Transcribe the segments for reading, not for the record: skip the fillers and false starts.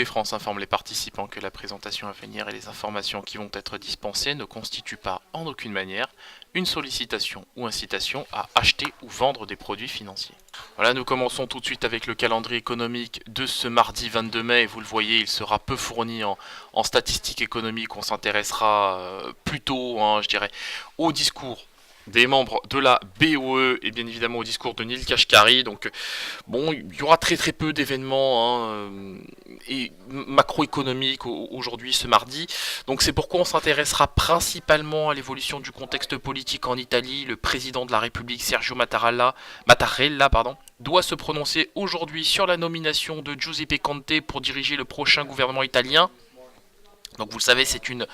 les France informe les participants que la présentation à venir et les informations qui vont être dispensées ne constituent pas en aucune manière une sollicitation ou incitation à acheter ou vendre des produits financiers. Voilà, nous commençons tout de suite avec le calendrier économique de ce mardi 22 mai. Vous le voyez, il sera peu fourni en statistiques économiques. On s'intéressera plutôt, je dirais, au discours des membres de la BOE et bien évidemment au discours de Neel Kashkari. Donc bon, il y aura très peu d'événements et macroéconomiques aujourd'hui ce mardi. Donc c'est pourquoi on s'intéressera principalement à l'évolution du contexte politique en Italie. Le président de la République Sergio Mattarella doit se prononcer aujourd'hui sur la nomination de Giuseppe Conte pour diriger le prochain gouvernement italien. Donc vous le savez, c'est une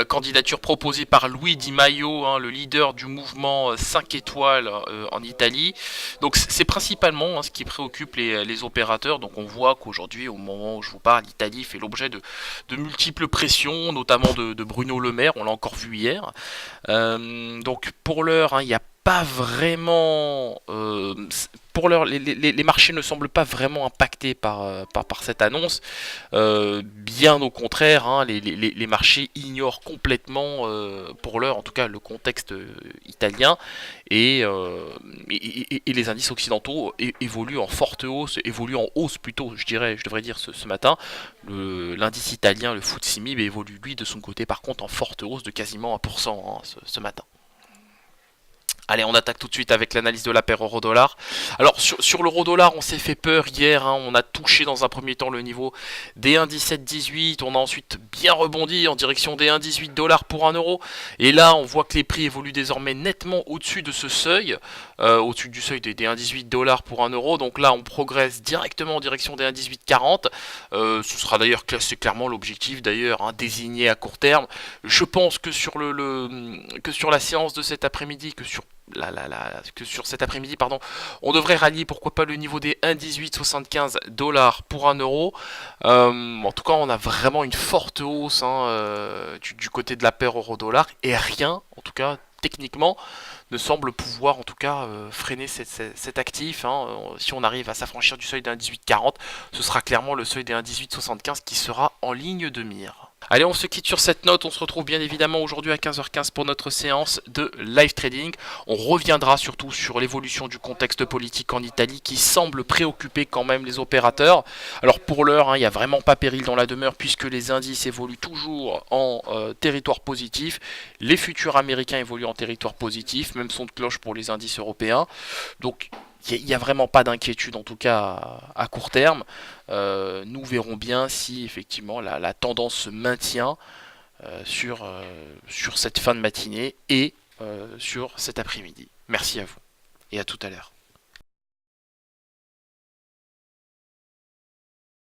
candidature proposée par Luigi Di Maio, le leader du mouvement 5 étoiles en Italie. Donc c'est principalement ce qui préoccupe les opérateurs. Donc on voit qu'aujourd'hui, au moment où je vous parle, l'Italie fait l'objet de multiples pressions, notamment de Bruno Le Maire, on l'a encore vu hier. Donc pour l'heure, il n'y a pas vraiment... pour l'heure, les marchés ne semblent pas vraiment impactés par cette annonce. Bien au contraire, les marchés ignorent complètement, pour l'heure en tout cas, le contexte italien. Et les indices occidentaux évoluent en forte hausse, évoluent en hausse plutôt, je devrais dire ce matin. L'indice italien, le FTSE MIB, évolue lui de son côté par contre en forte hausse de quasiment 1% ce matin. Allez, on attaque tout de suite avec l'analyse de la paire euro-dollar. Alors, sur l'euro-dollar, on s'est fait peur hier. On a touché dans un premier temps le niveau des 1,1718. On a ensuite bien rebondi en direction des 1,18 $ pour 1 euro. Et là, on voit que les prix évoluent désormais nettement au-dessus de ce seuil. Au-dessus du seuil des 1,18 $ pour 1 euro. Donc là, on progresse directement en direction des 1,1840. Ce sera d'ailleurs clairement l'objectif désigné à court terme. Je pense que sur la séance de cet après-midi, que sur cet après-midi, on devrait rallier pourquoi pas le niveau des 1,1875 $ pour 1 euro. En tout cas, on a vraiment une forte hausse du côté de la paire euro-dollar et rien, en tout cas techniquement, ne semble pouvoir en tout cas freiner cet actif. Si on arrive à s'affranchir du seuil des 1,1840, ce sera clairement le seuil des 1,1875 qui sera en ligne de mire. Allez, on se quitte sur cette note, on se retrouve bien évidemment aujourd'hui à 15h15 pour notre séance de live trading. On reviendra surtout sur l'évolution du contexte politique en Italie qui semble préoccuper quand même les opérateurs. Alors pour l'heure, il n'y a vraiment pas péril dans la demeure puisque les indices évoluent toujours en territoire positif. Les futurs américains évoluent en territoire positif, même son de cloche pour les indices européens. Donc il n'y a vraiment pas d'inquiétude, en tout cas à court terme. Nous verrons bien si effectivement la tendance se maintient sur cette fin de matinée et sur cet après-midi. Merci à vous et à tout à l'heure.